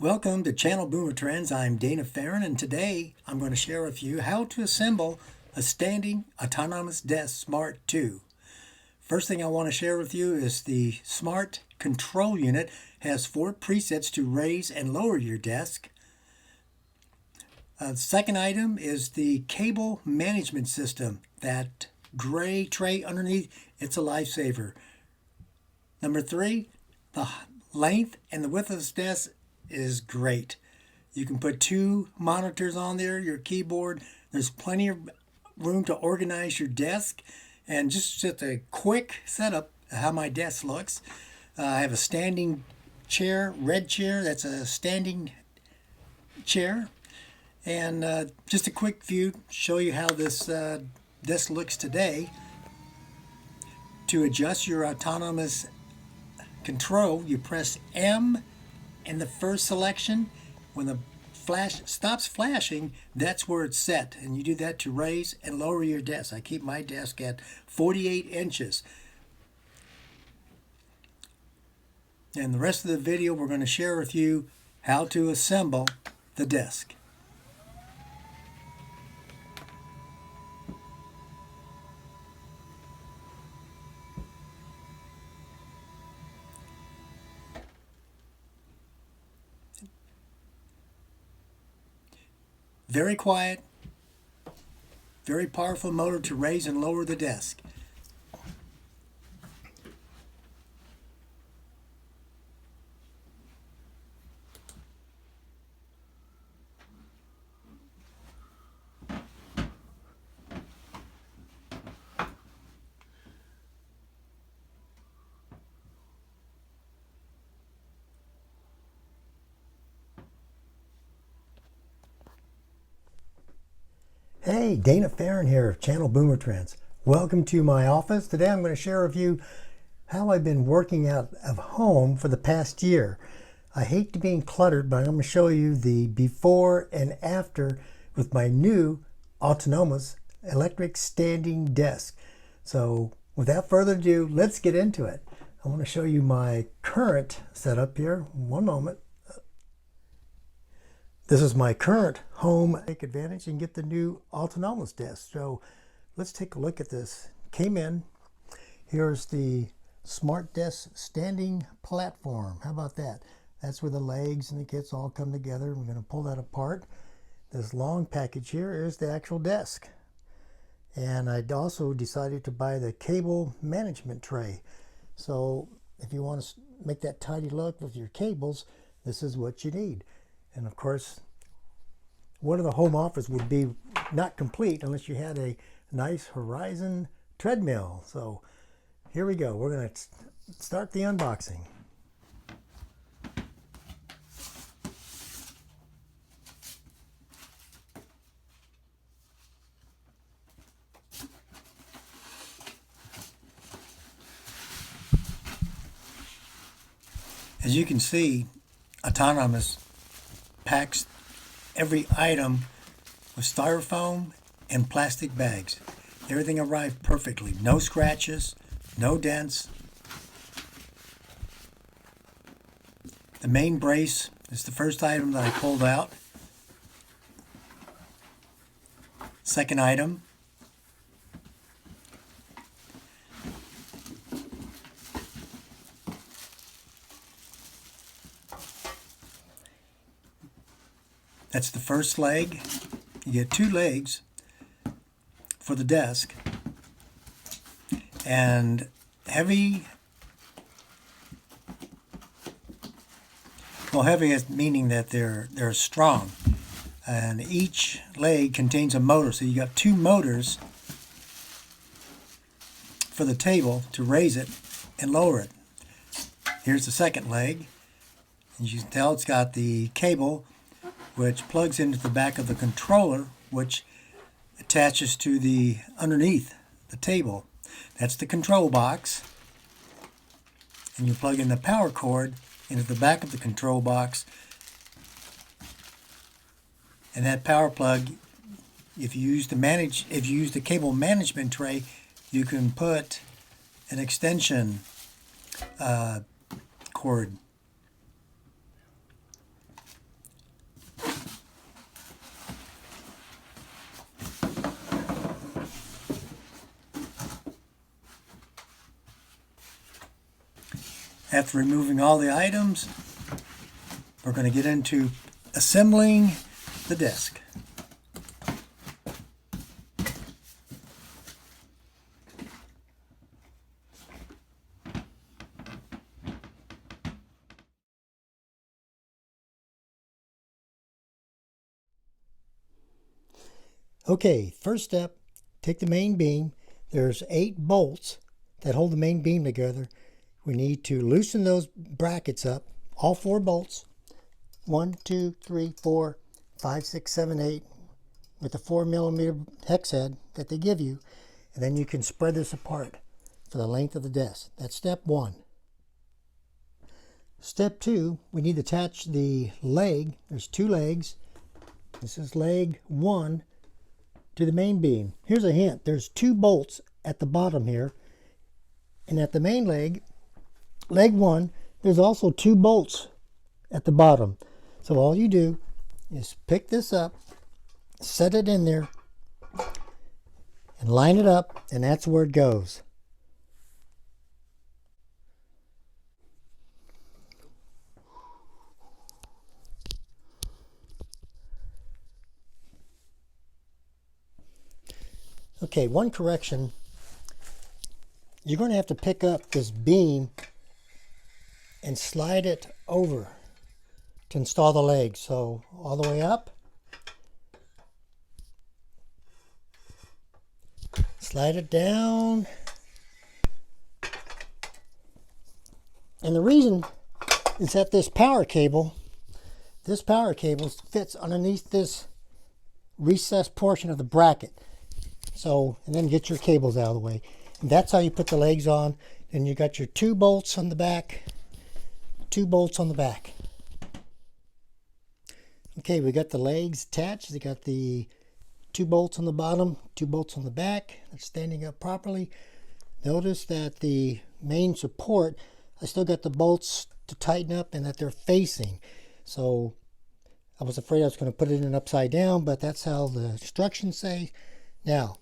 Welcome to Channel Boomer Trends. I'm Dana Farron, and today I'm going to share with you how to assemble a standing autonomous desk Smart 2. First thing I want to share with you is the Smart Control Unit has 4 presets to raise and lower your desk. The second item is the cable management system. That gray tray underneath, it's a lifesaver. Number 3, the length and the width of this desk is great. You can put 2 monitors on there, your keyboard. There's plenty of room to organize your desk. And just a quick setup of how my desk looks. I have a standing chair, red chair. That's a standing chair. And just a quick view, show you how this desk looks today. To adjust your autonomous control, you press M in the first selection. When the flash stops flashing, that's where it's set, and you do that to raise and lower your desk. I keep my desk at 48 inches. And the rest of the video we're going to share with you how to assemble the desk. Very quiet, very powerful motor to raise and lower the desk. Hey, Dana Farron here of Channel Boomer Trends. Welcome to my office. Today I'm going to share with you how I've been working out of home for the past year. I hate to be cluttered, but I'm going to show you the before and after with my new autonomous electric standing desk. So without further ado, let's get into it. I want to show you my current setup here. One moment. This is my current home. Take advantage and get the new autonomous desk. So let's take a look at this. Came in. Here's the Smart Desk standing platform. How about that? That's where the legs and the kits all come together. We're going to pull that apart. This long package here is the actual desk. And I also decided to buy the cable management tray. So if you want to make that tidy look with your cables, this is what you need. And of course, one of the home office would be not complete unless you had a nice Horizon treadmill. So here we go. We're going to start the unboxing. As you can see, autonomous packs every item with styrofoam and plastic bags. Everything arrived perfectly. No scratches, no dents. The main brace is the first item that I pulled out. Second item. That's the first leg. You get 2 legs for the desk. And heavy, well, heavy is meaning that they're strong. And each leg contains a motor. So you got 2 motors for the table to raise it and lower it. Here's the second leg. As you can tell, it's got the cable which plugs into the back of the controller, which attaches to the underneath the table. That's the control box. And you plug in the power cord into the back of the control box. And that power plug, if you use the cable management tray, you can put an extension cord After removing all the items, we're going to get into assembling the desk. Okay, first step, take the main beam. There's 8 bolts that hold the main beam together. We need to loosen those brackets up, all 4 bolts. 1, 2, 3, 4, 5, 6, 7, 8, with the 4mm hex head that they give you. And then you can spread this apart for the length of the desk. That's step 1. Step 2, we need to attach the leg. There's 2 legs. This is leg 1 to the main beam. Here's a hint. There's 2 bolts at the bottom here. And at the main leg, leg 1, there's also 2 bolts at the bottom. So all you do is pick this up, set it in there, and line it up, and that's where it goes. Okay, one correction. You're going to have to pick up this beam and slide it over to install the leg. So all the way up, slide it down. And the reason is that this power cable fits underneath this recessed portion of the bracket. So, and then get your cables out of the way. And that's how you put the legs on. Then you got your 2 bolts on the back, 2 bolts on the back. Okay, we got the legs attached. They got the 2 bolts on the bottom, 2 bolts on the back. They're standing up properly. Notice that the main support, I still got the bolts to tighten up and that they're facing. So I was afraid I was going to put it in upside down, but that's how the instructions say. Now,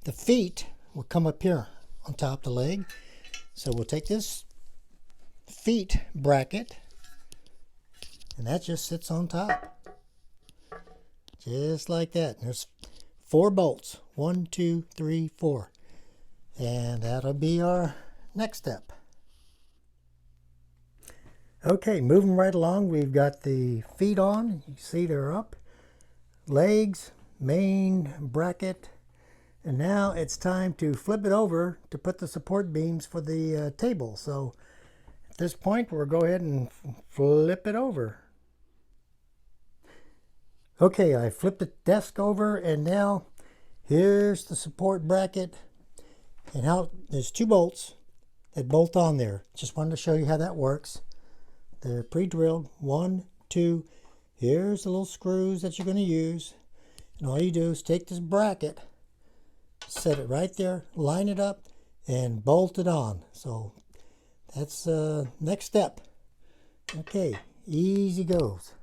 the feet will come up here on top of the leg. So we'll take this feet bracket, and that just sits on top. Just like that. There's 4 bolts. 1, 2, 3, 4. And that'll be our next step. Okay, moving right along, we've got the feet on. You see they're up. Legs, main bracket. And now it's time to flip it over to put the support beams for the table. So at this point, we'll go ahead and flip it over. Okay, I flipped the desk over, and now here's the support bracket. And how there's 2 bolts that bolt on there. Just wanted to show you how that works. They're pre-drilled. 1, 2. Here's the little screws that you're going to use. And all you do is take this bracket, set it right there, line it up, and bolt it on. So that's next step. Okay, easy goes.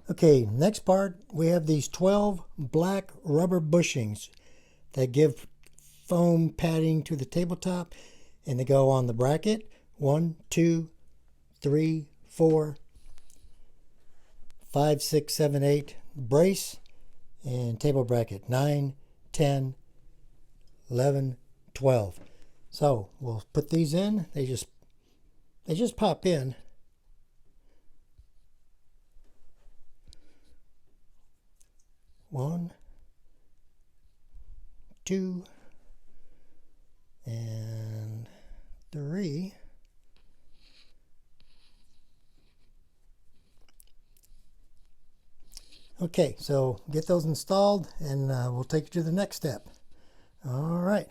Okay, next part, we have these 12 black rubber bushings that give foam padding to the tabletop, and they go on the bracket. 1, 2, 3, 4, 5, 6, 7, 8 brace and table bracket. 9, 10, 11, 12. So we'll put these in. They just pop in. 1, 2, and 3. Okay, so get those installed, and we'll take you to the next step. All right.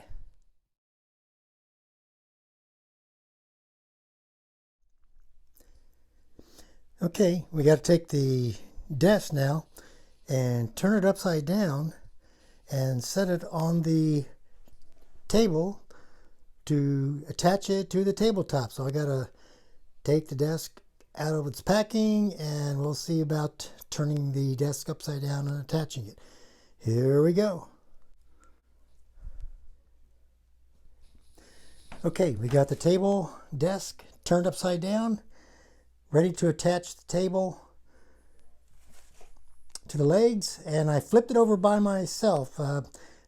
Okay, we got to take the desk now and turn it upside down and set it on the table to attach it to the tabletop. So I got to take the desk out of its packing, and we'll see about turning the desk upside down and attaching it. Here we go. Okay, we got the table desk turned upside down, ready to attach the table to the legs, and I flipped it over by myself.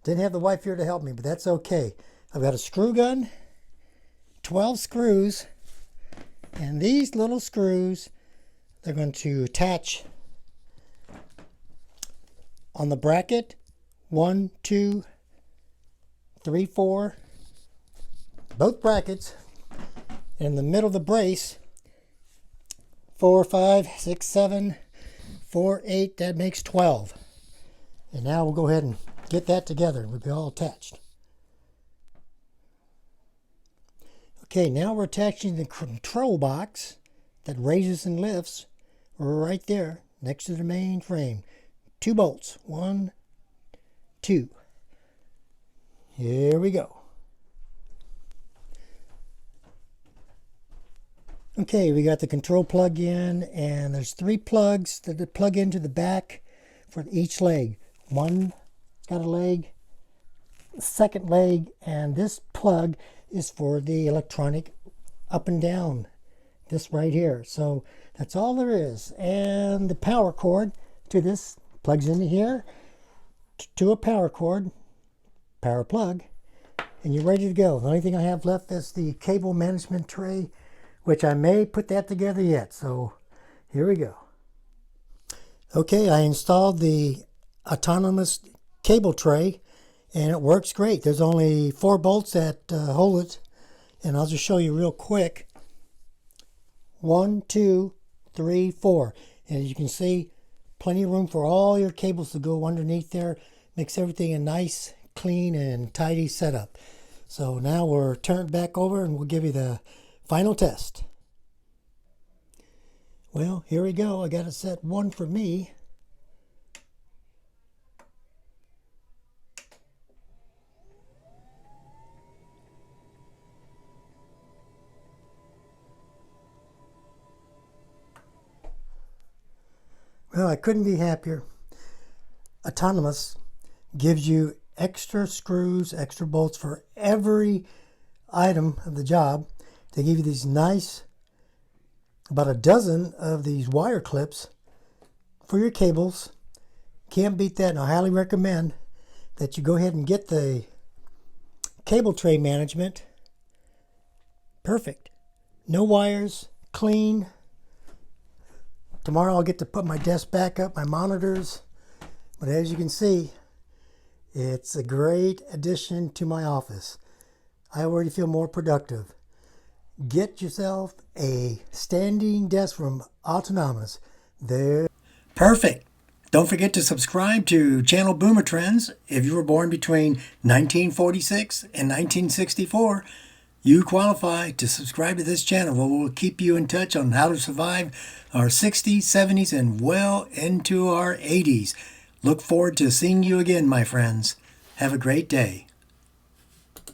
Didn't have the wife here to help me, but that's okay. I've got a screw gun, 12 screws, and these little screws, they're going to attach on the bracket. 1, 2, 3, 4, both brackets. In the middle of the brace, 4, 5, 6, 7, 4, 8, that makes 12. And now we'll go ahead and get that together. We'll be all attached. Okay, now we're attaching the control box that raises and lifts right there next to the main frame. 2 bolts. 1, 2. Here we go. Okay, we got the control plug in, and there's 3 plugs that plug into the back for each leg. One got a leg, second leg, and this plug is for the electronic up and down, this right here. So that's all there is. And the power cord to this plugs into here to a power cord, power plug, and you're ready to go. The only thing I have left is the cable management tray, which I may put that together yet. So here we go. Okay, I installed the autonomous cable tray, and it works great. There's only 4 bolts that hold it, and I'll just show you real quick. 1, 2, 3, 4. And as you can see, plenty of room for all your cables to go underneath there. Makes everything a nice, clean, and tidy setup. So now we're turned back over, and we'll give you the final test. Well, here we go. I got it set 1 for me. Well, I couldn't be happier. Autonomous gives you extra screws, extra bolts for every item of the job. They give you these nice, about a dozen of these wire clips for your cables. Can't beat that, and I highly recommend that you go ahead and get the cable tray management. Perfect. No wires, clean. Tomorrow I'll get to put my desk back up, my monitors. But as you can see, it's a great addition to my office. I already feel more productive. Get yourself a standing desk from Autonomous. There. Perfect. Don't forget to subscribe to Channel Boomer Trends. If you were born between 1946 and 1964, you qualify to subscribe to this channel. We'll keep you in touch on how to survive our 60s, 70s, and well into our 80s. Look forward to seeing you again, my friends. Have a great day.